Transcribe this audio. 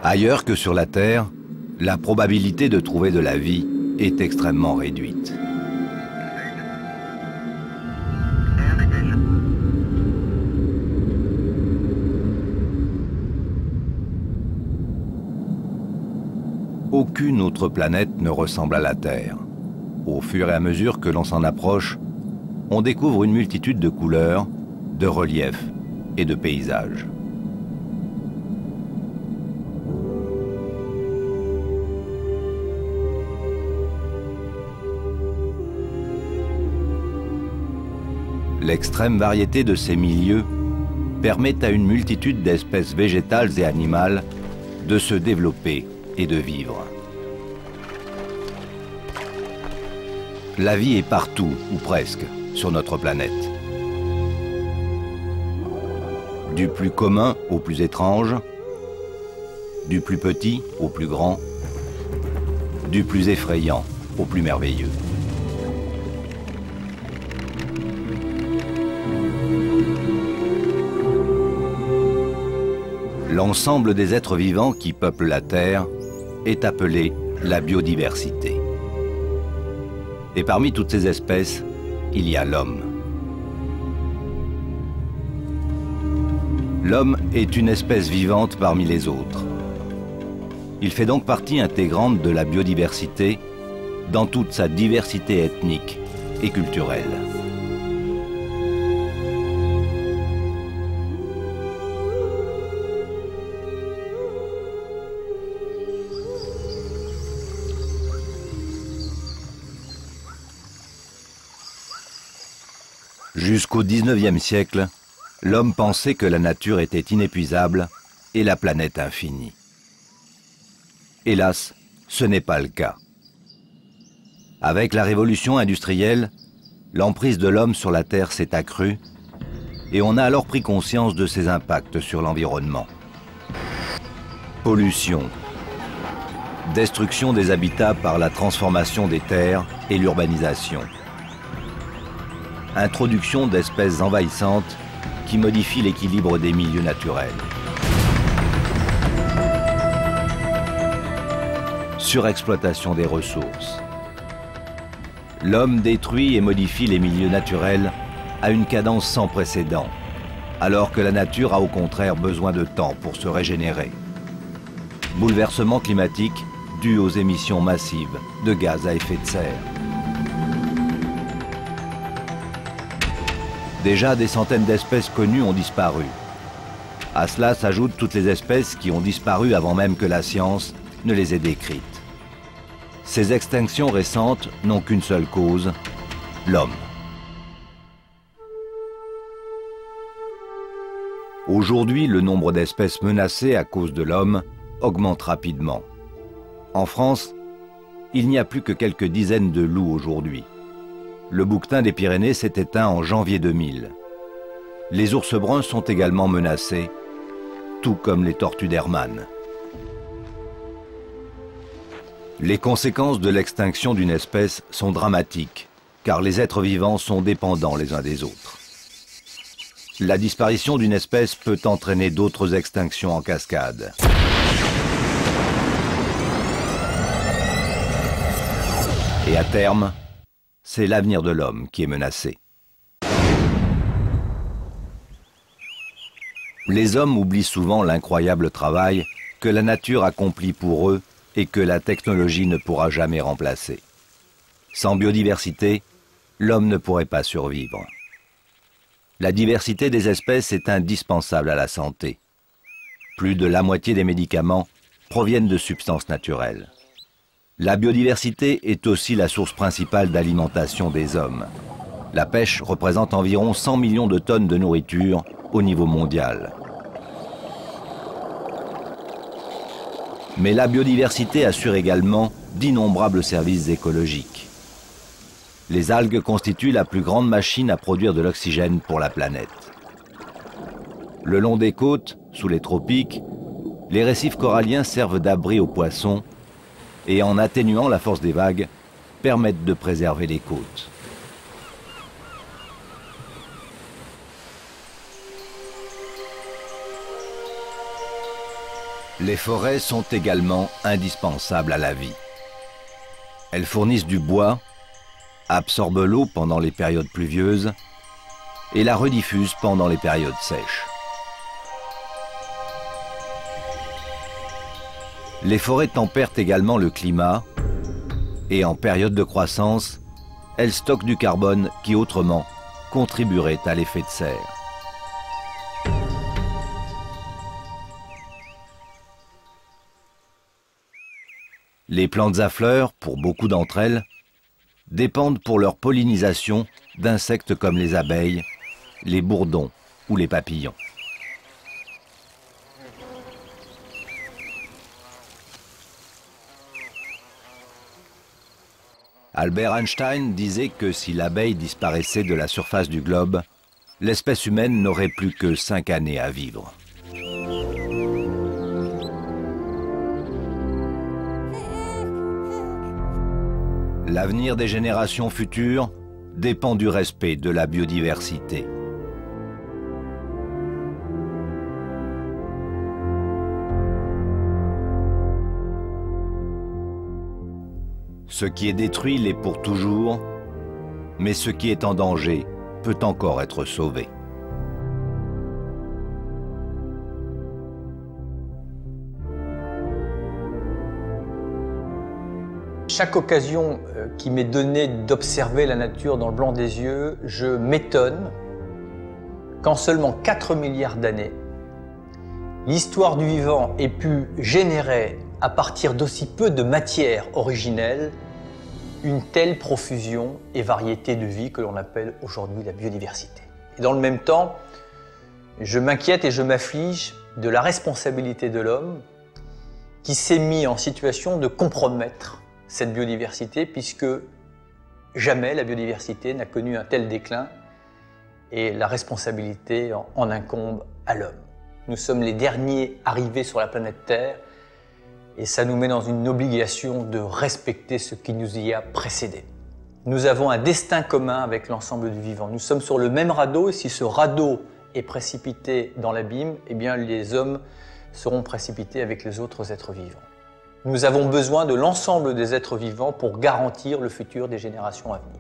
Ailleurs que sur la Terre, la probabilité de trouver de la vie est extrêmement réduite. Aucune autre planète ne ressemble à la Terre. Au fur et à mesure que l'on s'en approche, on découvre une multitude de couleurs, de reliefs et de paysages. L'extrême variété de ces milieux permet à une multitude d'espèces végétales et animales de se développer et de vivre. La vie est partout, ou presque, sur notre planète. Du plus commun au plus étrange, du plus petit au plus grand, du plus effrayant au plus merveilleux. L'ensemble des êtres vivants qui peuplent la Terre est appelé la biodiversité. Et parmi toutes ces espèces, il y a l'homme. L'homme est une espèce vivante parmi les autres. Il fait donc partie intégrante de la biodiversité dans toute sa diversité ethnique et culturelle. Jusqu'au XIXe siècle, l'homme pensait que la nature était inépuisable et la planète infinie. Hélas, ce n'est pas le cas. Avec la révolution industrielle, l'emprise de l'homme sur la Terre s'est accrue et on a alors pris conscience de ses impacts sur l'environnement. Pollution, destruction des habitats par la transformation des terres et l'urbanisation. Introduction d'espèces envahissantes qui modifient l'équilibre des milieux naturels. Surexploitation des ressources. L'homme détruit et modifie les milieux naturels à une cadence sans précédent, alors que la nature a au contraire besoin de temps pour se régénérer. Bouleversement climatique dû aux émissions massives de gaz à effet de serre. Déjà, des centaines d'espèces connues ont disparu. À cela s'ajoutent toutes les espèces qui ont disparu avant même que la science ne les ait décrites. Ces extinctions récentes n'ont qu'une seule cause, l'homme. Aujourd'hui, le nombre d'espèces menacées à cause de l'homme augmente rapidement. En France, il n'y a plus que quelques dizaines de loups aujourd'hui. Le bouquetin des Pyrénées s'est éteint en janvier 2000. Les ours bruns sont également menacés, tout comme les tortues d'Hermann. Les conséquences de l'extinction d'une espèce sont dramatiques, car les êtres vivants sont dépendants les uns des autres. La disparition d'une espèce peut entraîner d'autres extinctions en cascade. Et à terme, c'est l'avenir de l'homme qui est menacé. Les hommes oublient souvent l'incroyable travail que la nature accomplit pour eux et que la technologie ne pourra jamais remplacer. Sans biodiversité, l'homme ne pourrait pas survivre. La diversité des espèces est indispensable à la santé. Plus de la moitié des médicaments proviennent de substances naturelles. La biodiversité est aussi la source principale d'alimentation des hommes. La pêche représente environ 100 millions de tonnes de nourriture au niveau mondial. Mais la biodiversité assure également d'innombrables services écologiques. Les algues constituent la plus grande machine à produire de l'oxygène pour la planète. Le long des côtes, sous les tropiques, les récifs coralliens servent d'abri aux poissons et en atténuant la force des vagues, permettent de préserver les côtes. Les forêts sont également indispensables à la vie. Elles fournissent du bois, absorbent l'eau pendant les périodes pluvieuses et la rediffusent pendant les périodes sèches. Les forêts tempèrent également le climat et en période de croissance, elles stockent du carbone qui autrement contribuerait à l'effet de serre. Les plantes à fleurs, pour beaucoup d'entre elles, dépendent pour leur pollinisation d'insectes comme les abeilles, les bourdons ou les papillons. Albert Einstein disait que si l'abeille disparaissait de la surface du globe, l'espèce humaine n'aurait plus que 5 années à vivre. L'avenir des générations futures dépend du respect de la biodiversité. Ce qui est détruit l'est pour toujours, mais ce qui est en danger peut encore être sauvé. Chaque occasion qui m'est donnée d'observer la nature dans le blanc des yeux, je m'étonne qu'en seulement 4 milliards d'années, l'histoire du vivant ait pu générer, à partir d'aussi peu de matière originelle, une telle profusion et variété de vie que l'on appelle aujourd'hui la biodiversité. Et dans le même temps, je m'inquiète et je m'afflige de la responsabilité de l'homme qui s'est mis en situation de compromettre cette biodiversité, puisque jamais la biodiversité n'a connu un tel déclin et la responsabilité en incombe à l'homme. Nous sommes les derniers arrivés sur la planète Terre et ça nous met dans une obligation de respecter ce qui nous y a précédé. Nous avons un destin commun avec l'ensemble du vivant. Nous sommes sur le même radeau et si ce radeau est précipité dans l'abîme, eh bien les hommes seront précipités avec les autres êtres vivants. Nous avons besoin de l'ensemble des êtres vivants pour garantir le futur des générations à venir.